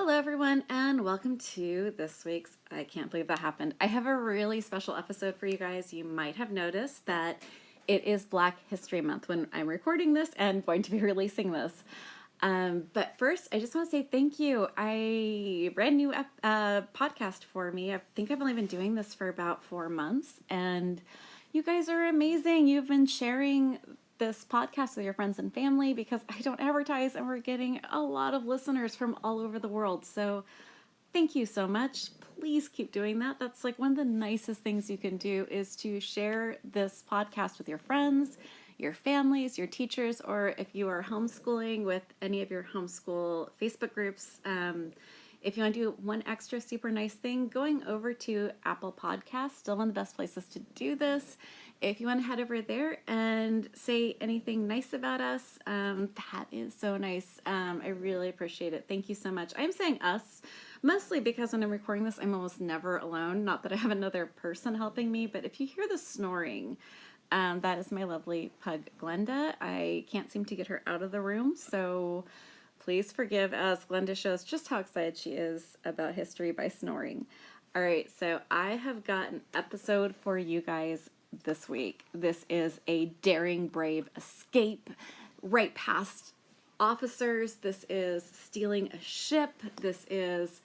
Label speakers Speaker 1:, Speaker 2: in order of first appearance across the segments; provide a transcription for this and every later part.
Speaker 1: Hello, everyone, and welcome to this week's I Can't Believe That Happened. I have a really special episode for you guys. You might have noticed that it is Black History Month when I'm recording this and going to be releasing this. But first, I just want to say thank you. A brand new podcast for me. I think I've only been doing this for about 4 months, and you guys are amazing. You've been sharing this podcast with your friends and family because I don't advertise, and we're getting a lot of listeners from all over the world. So thank you so much. Please keep doing that. That's like one of the nicest things you can do is to share this podcast with your friends, your families, your teachers, or if you are homeschooling with any of your homeschool Facebook groups. If you want to do one extra super nice thing, going over to Apple Podcasts, still one of the best places to do this. If you want to head over there and say anything nice about us, that is so nice. I really appreciate it. Thank you so much. I'm saying us mostly because when I'm recording this, I'm almost never alone. Not that I have another person helping me, but if you hear the snoring, that is my lovely pug, Glenda. I can't seem to get her out of the room, so please forgive as Glenda shows just how excited she is about history by snoring. All right, so I have got an episode for you guys this week. This is a daring, brave escape right past officers. This is stealing a ship. This is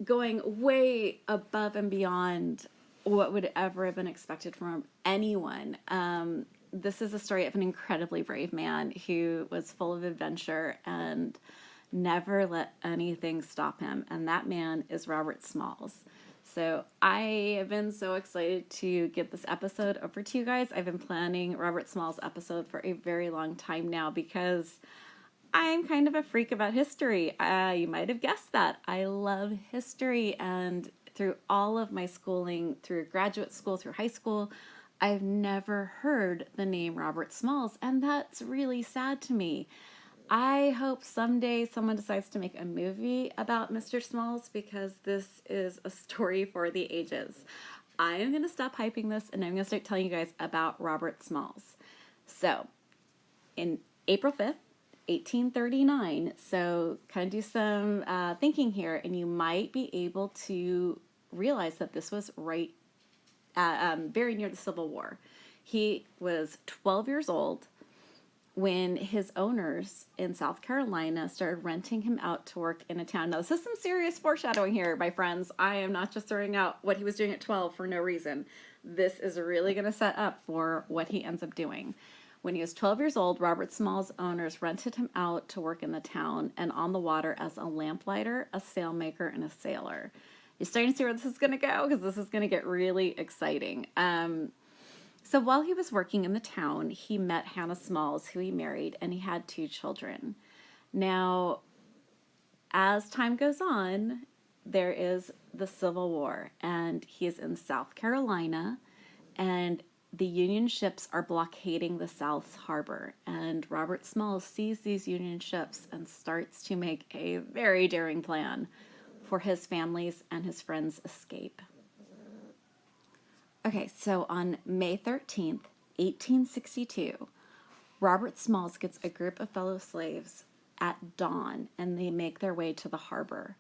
Speaker 1: going way above and beyond what would ever have been expected from anyone. This is a story of an incredibly brave man who was full of adventure and never let anything stop him. And that man is Robert Smalls. So I have been so excited to get this episode over to you guys. I've been planning Robert Smalls' episode for a very long time now because I'm kind of a freak about history. You might have guessed that. I love history, and through all of my schooling, through graduate school, through high school, I've never heard the name Robert Smalls, and that's really sad to me. I hope someday someone decides to make a movie about Mr. Smalls because this is a story for the ages. I am going to stop hyping this and I'm going to start telling you guys about Robert Smalls. So, in April 5th, 1839, so kind of do some thinking here, and you might be able to realize that this was right very near the Civil War. He was 12 years old when his owners in South Carolina started renting him out to work in a town. Now, this is some serious foreshadowing here, my friends. I am not just throwing out what he was doing at 12 for no reason. This is really going to set up for what he ends up doing. When he was 12 years old, Robert Smalls' owners rented him out to work in the town and on the water as a lamplighter, a sailmaker, and a sailor. You're starting to see where this is going to go because this is going to get really exciting. So while he was working in the town, he met Hannah Smalls, who he married, and he had 2 children. Now, as time goes on, there is the Civil War, and he is in South Carolina, and the Union ships are blockading the South Harbor. And Robert Smalls sees these Union ships and starts to make a very daring plan for his family's and his friends' escape. Okay, so on May 13th, 1862, Robert Smalls gets a group of fellow slaves at dawn, and they make their way to the harbor,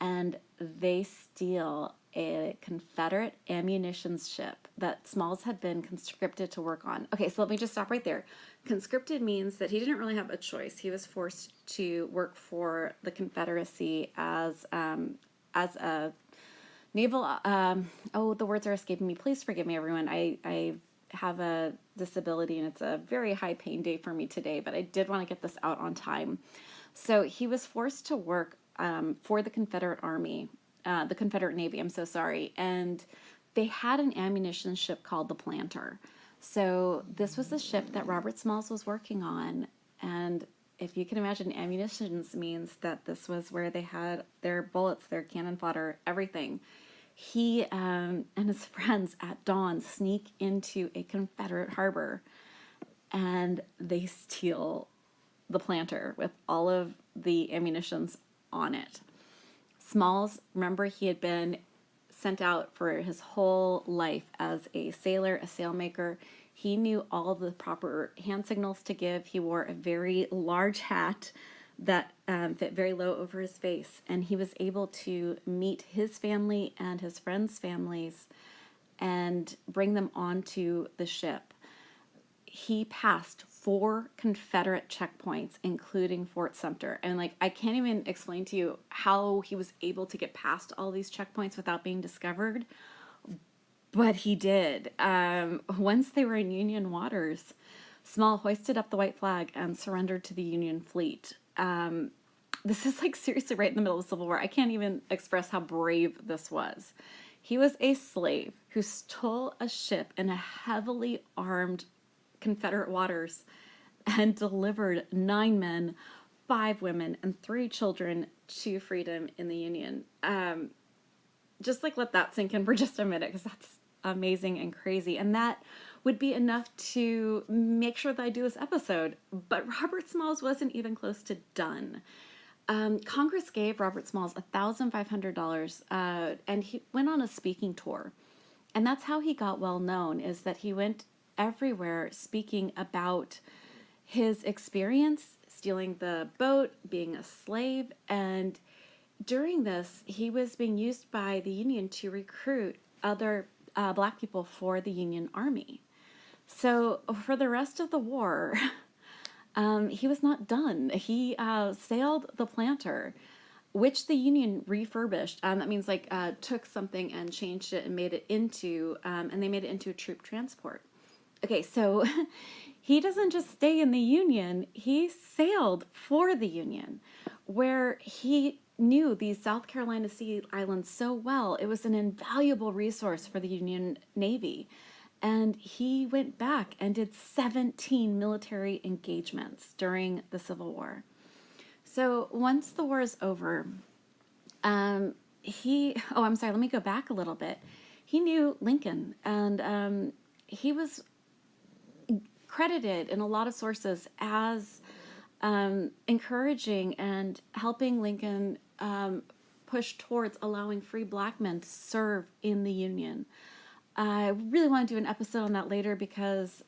Speaker 1: and they steal a Confederate ammunition ship that Smalls had been conscripted to work on. Okay, so let me just stop right there. Conscripted means that he didn't really have a choice. He was forced to work for the Confederacy as a naval, the words are escaping me. Please forgive me, everyone. I have a disability and it's a very high pain day for me today, but I did want to get this out on time. So he was forced to work for the Confederate Army, the Confederate Navy, I'm so sorry. And they had an ammunition ship called the Planter. So this was the ship that Robert Smalls was working on. And if you can imagine, ammunition means that this was where they had their bullets, their cannon fodder, everything. He and his friends at dawn sneak into a Confederate harbor and they steal the Planter with all of the ammunitions on it. Smalls, remember, he had been sent out for his whole life as a sailor, a sailmaker. He knew all the proper hand signals to give. He wore a very large hat that fit very low over his face. And he was able to meet his family and his friends' families and bring them onto the ship. He passed 4 Confederate checkpoints, including Fort Sumter. And like, I can't even explain to you how he was able to get past all these checkpoints without being discovered. But he did. Once they were in Union waters, Small hoisted up the white flag and surrendered to the Union fleet. This is like seriously right in the middle of the Civil War. I can't even express how brave this was. He was a slave who stole a ship in a heavily armed Confederate waters and delivered 9 men, 5 women, and 3 children to freedom in the Union. Just like let that sink in for just a minute, because that's amazing and crazy. And that would be enough to make sure that I do this episode. But Robert Smalls wasn't even close to done. Congress gave Robert Smalls $1,500, and he went on a speaking tour. And that's how he got well known, is that he went everywhere speaking about his experience stealing the boat, being a slave, and during this, he was being used by the Union to recruit other Black people for the Union Army. So for the rest of the war, he was not done. He sailed the Planter, which the Union refurbished. That means like took something and changed it and made it into, and they made it into a troop transport. Okay, so he doesn't just stay in the Union, he sailed for the Union, where he knew these South Carolina Sea Islands so well. It was an invaluable resource for the Union Navy. And he went back and did 17 military engagements during the Civil War. So once the war is over, let me go back a little bit. He knew Lincoln, and he was credited in a lot of sources as encouraging and helping Lincoln push towards allowing free Black men to serve in the Union. I really want to do an episode on that later because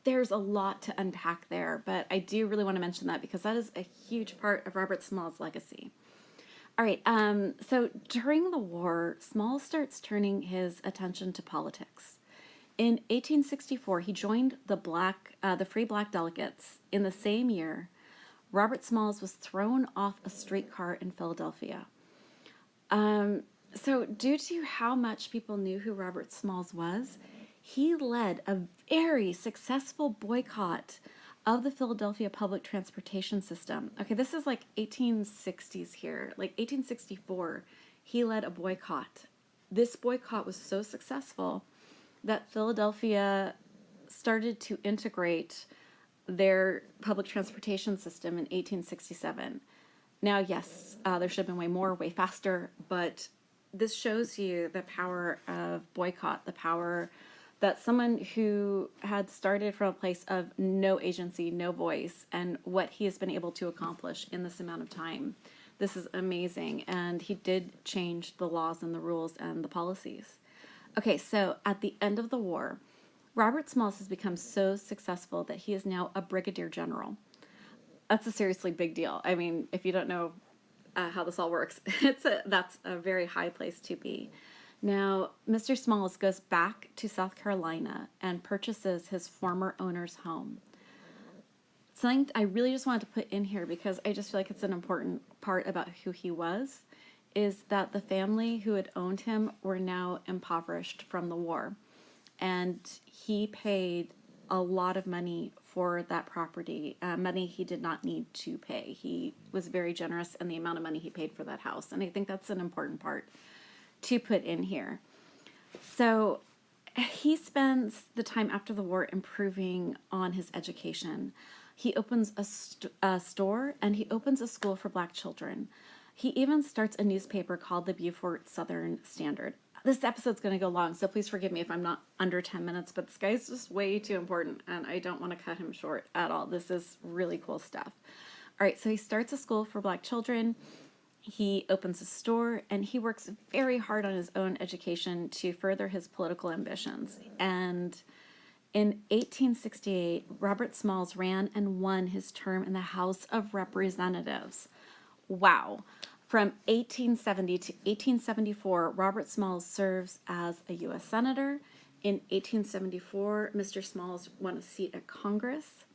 Speaker 1: there's a lot to unpack there, but I do really want to mention that because that is a huge part of Robert Small's legacy. All right, so during the war, Small starts turning his attention to politics. In 1864, he joined the Free Black Delegates. In the same year, Robert Smalls was thrown off a streetcar in Philadelphia. So due to how much people knew who Robert Smalls was, he led a very successful boycott of the Philadelphia public transportation system. Okay, this is like 1860s here, like 1864, he led a boycott. This boycott was so successful that Philadelphia started to integrate their public transportation system in 1867. Now, yes, there should have been way more, way faster, but this shows you the power of boycott, the power that someone who had started from a place of no agency, no voice, and what he has been able to accomplish in this amount of time. This is amazing, and he did change the laws and the rules and the policies. Okay, so at the end of the war, Robert Smalls has become so successful that he is now a brigadier general. That's a seriously big deal. I mean, if you don't know how this all works, that's a very high place to be. Now, Mr. Smalls goes back to South Carolina and purchases his former owner's home. Something I really just wanted to put in here because I just feel like it's an important part about who he was, is that the family who had owned him were now impoverished from the war. And he paid a lot of money for that property, money he did not need to pay. He was very generous in the amount of money he paid for that house. And I think that's an important part to put in here. So he spends the time after the war improving on his education. He opens a store and he opens a school for Black children. He even starts a newspaper called the Beaufort Southern Standard. This episode's going to go long, so please forgive me if I'm not under 10 minutes, but this guy's just way too important, and I don't want to cut him short at all. This is really cool stuff. All right, so he starts a school for Black children. He opens a store, and he works very hard on his own education to further his political ambitions. And In 1868, Robert Smalls ran and won his term in the House of Representatives. Wow. From 1870 to 1874, Robert Smalls serves as a U.S. Senator. In 1874, Mr. Smalls won a seat at Congress.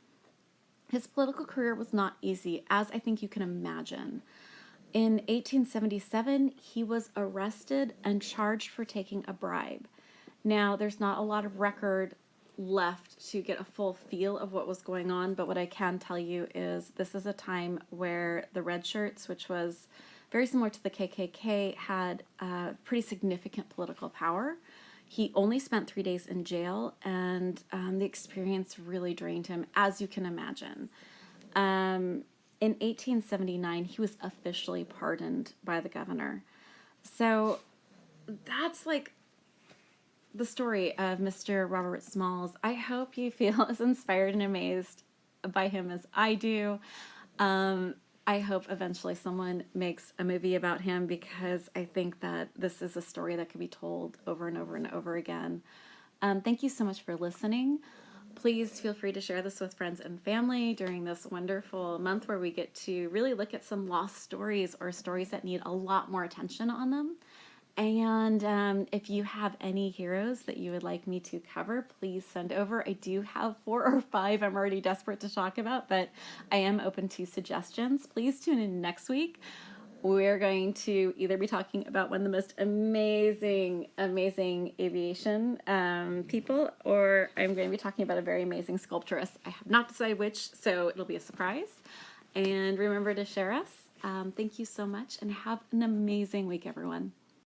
Speaker 1: His political career was not easy, as I think you can imagine. In 1877, he was arrested and charged for taking a bribe. Now, there's not a lot of record left to get a full feel of what was going on, but what I can tell you is this is a time where the red shirts, which was very similar to the KKK, had pretty significant political power. He only spent 3 days in jail, and the experience really drained him, as you can imagine. In 1879, he was officially pardoned by the governor. So that's like the story of Mr. Robert Smalls. I hope you feel as inspired and amazed by him as I do. I hope eventually someone makes a movie about him, because I think that this is a story that could be told over and over and over again. Thank you so much for listening. Please feel free to share this with friends and family during this wonderful month where we get to really look at some lost stories, or stories that need a lot more attention on them. And if you have any heroes that you would like me to cover, please send over. I do have 4 or 5 I'm already desperate to talk about, but I am open to suggestions. Please tune in next week. We're going to either be talking about one of the most amazing aviation people, or I'm going to be talking about a very amazing sculptress. I have not decided which, so it'll be a surprise. And remember to share us. Thank you so much, and have an amazing week, everyone.